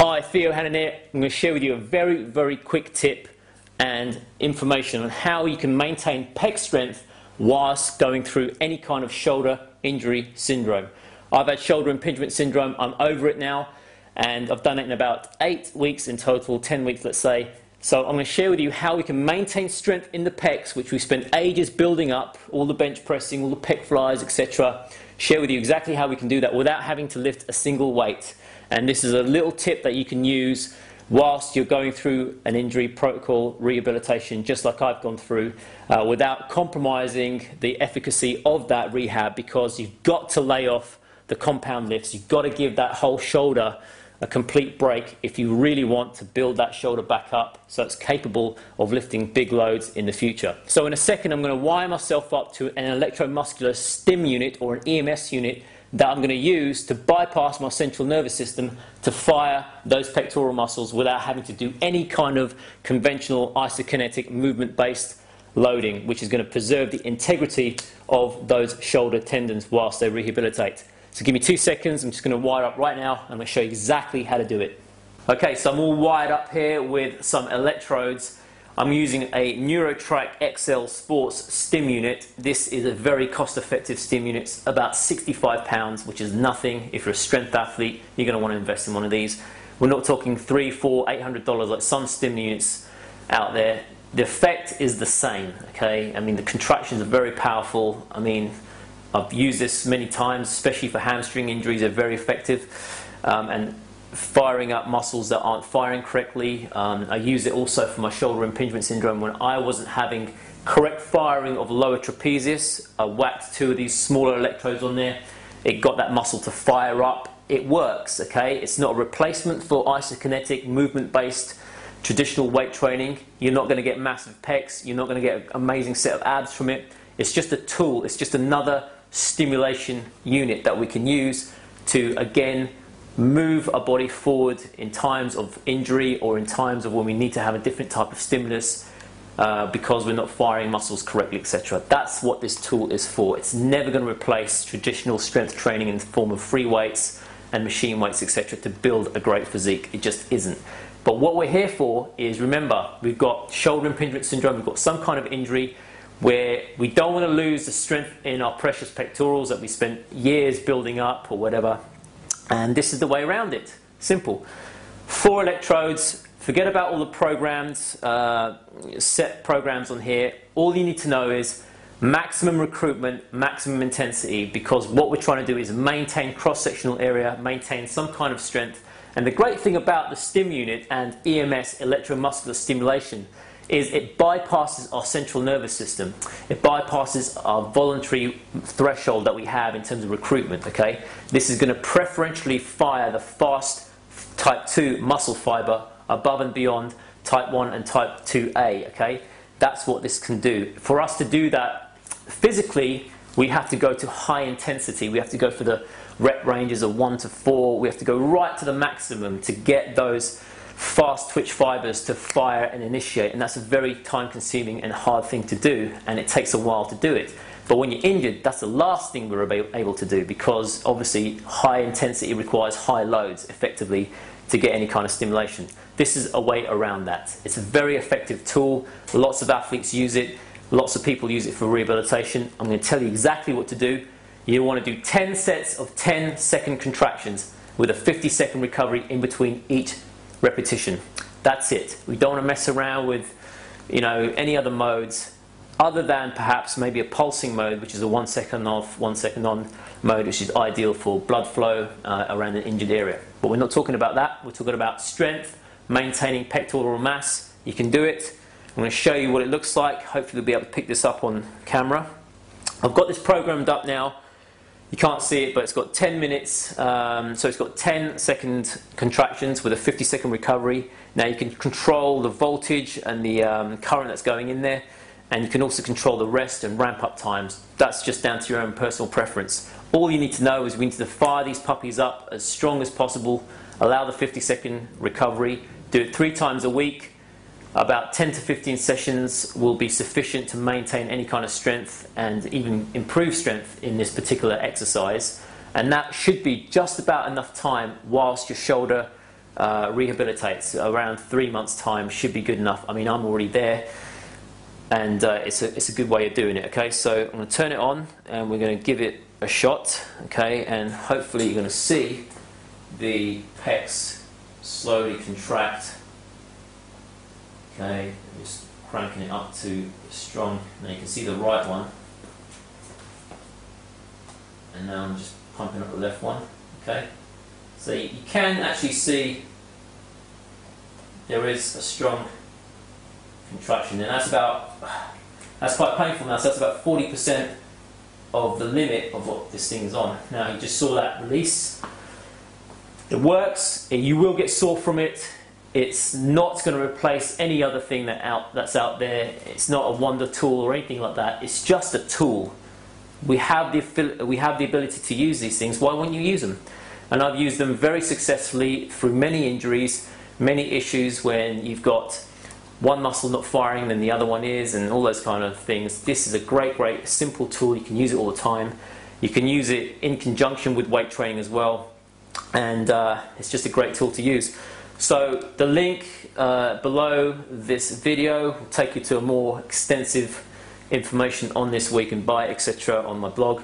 Hi, Theo Hannon here. I'm going to share with you a very quick tip and information on how you can maintain pec strength whilst going through any kind of shoulder injury syndrome. I've had shoulder impingement syndrome. I'm over it now, and I've done it in about 8 weeks in total, 10 weeks let's say. So I'm going to share with you how we can maintain strength in the pecs, which we spent ages building up, all the bench pressing, all the pec flies, etc. Share with you exactly how we can do that without having to lift a single weight. And this is a little tip that you can use whilst you're going through an injury protocol rehabilitation, just like I've gone through, without compromising the efficacy of that rehab, because you've got to lay off the compound lifts. You've got to give that whole shoulder a complete break if you really want to build that shoulder back up so it's capable of lifting big loads in the future. So in a second I'm going to wire myself up to an electromuscular stim unit or an EMS unit that I'm going to use to bypass my central nervous system to fire those pectoral muscles without having to do any kind of conventional isokinetic movement-based loading, which is going to preserve the integrity of those shoulder tendons whilst they rehabilitate. So give me 2 seconds, I'm just going to wire up right now, and I'm going to show you exactly how to do it. Okay, so I'm all wired up here with some electrodes. I'm using a NeuroTrack XL Sports stim unit. This is a very cost-effective stim unit. It's about £65, which is nothing. If you're a strength athlete, you're going to want to invest in one of these. We're not talking $300, $400, $800 like some stim units out there. The effect is the same, okay? I mean, the contractions are very powerful. I mean, I've used this many times, especially for hamstring injuries. They're very effective. And firing up muscles that aren't firing correctly. I use it also for my shoulder impingement syndrome when I wasn't having correct firing of lower trapezius. I whacked 2 of these smaller electrodes on there. It got that muscle to fire up. It works, okay? It's not a replacement for isokinetic movement-based traditional weight training. You're not going to get massive pecs. You're not going to get an amazing set of abs from it. It's just a tool. It's just another stimulation unit that we can use to, again, move our body forward in times of injury or in times of when we need to have a different type of stimulus because we're not firing muscles correctly, etc. That's what this tool is for. It's never going to replace traditional strength training in the form of free weights and machine weights, etc. to build a great physique. It just isn't. But what we're here for is, remember, we've got shoulder impingement syndrome, we've got some kind of injury where we don't want to lose the strength in our precious pectorals that we spent years building up or whatever. And this is the way around it. Simple. 4 electrodes. Forget about all the programs, set programs on here. All you need to know is maximum recruitment, maximum intensity, because what we're trying to do is maintain cross-sectional area, maintain some kind of strength. And the great thing about the stim unit and EMS, electromuscular stimulation, is it bypasses our central nervous system. It bypasses our voluntary threshold that we have in terms of recruitment, okay? This is going to preferentially fire the fast type 2 muscle fiber above and beyond type 1 and type 2A, okay? That's what this can do. For us to do that physically, we have to go to high intensity. We have to go for the rep ranges of 1 to 4. We have to go right to the maximum to get those fast twitch fibers to fire and initiate, and that's a very time consuming and hard thing to do, and it takes a while to do it. But when you're injured, that's the last thing we're able to do, because obviously high intensity requires high loads effectively to get any kind of stimulation. This is a way around that. It's a very effective tool. Lots of athletes use it. Lots of people use it for rehabilitation. I'm going to tell you exactly what to do. You want to do 10 sets of 10-second contractions with a 50-second recovery in between each repetition. That's it. We don't want to mess around with, you know, any other modes other than perhaps maybe a pulsing mode, which is a 1 second off, 1 second on mode, which is ideal for blood flow around an injured area. But we're not talking about that. We're talking about strength, maintaining pectoral mass. You can do it. I'm going to show you what it looks like. Hopefully you'll be able to pick this up on camera. I've got this programmed up now. You can't see it, but it's got 10 minutes, so it's got 10-second contractions with a 50-second recovery. Now you can control the voltage and the current that's going in there, and you can also control the rest and ramp up times. That's just down to your own personal preference. All you need to know is we need to fire these puppies up as strong as possible, allow the 50-second recovery, do it 3 times a week. About 10 to 15 sessions will be sufficient to maintain any kind of strength and even improve strength in this particular exercise. And that should be just about enough time whilst your shoulder rehabilitates. Around 3 months time should be good enough. I mean, I'm already there, and it's a good way of doing it. Okay, so I'm going to turn it on and we're going to give it a shot. Okay, and hopefully you're going to see the pecs slowly contract. Okay, just cranking it up to strong. Now you can see the right one, and now I'm just pumping up the left one. Okay, so you can actually see there is a strong contraction, and that's quite painful now. So that's about 40% of the limit of what this thing's on. Now you just saw that release. It works. You will get sore from it. It's not going to replace any other thing that's out there. It's not a wonder tool or anything like that. It's just a tool. We have the ability to use these things. Why wouldn't you use them? And I've used them very successfully through many injuries, many issues when you've got one muscle not firing then the other one is, and all those kind of things. This is a great simple tool. You can use it all the time. You can use it in conjunction with weight training as well, and it's just a great tool to use. So the link below this video will take you to a more extensive information on this, where you can buy, etc., on my blog.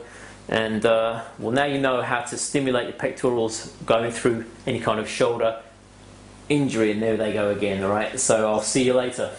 And well, now you know how to stimulate your pectorals going through any kind of shoulder injury, and there they go again. All right, so I'll see you later.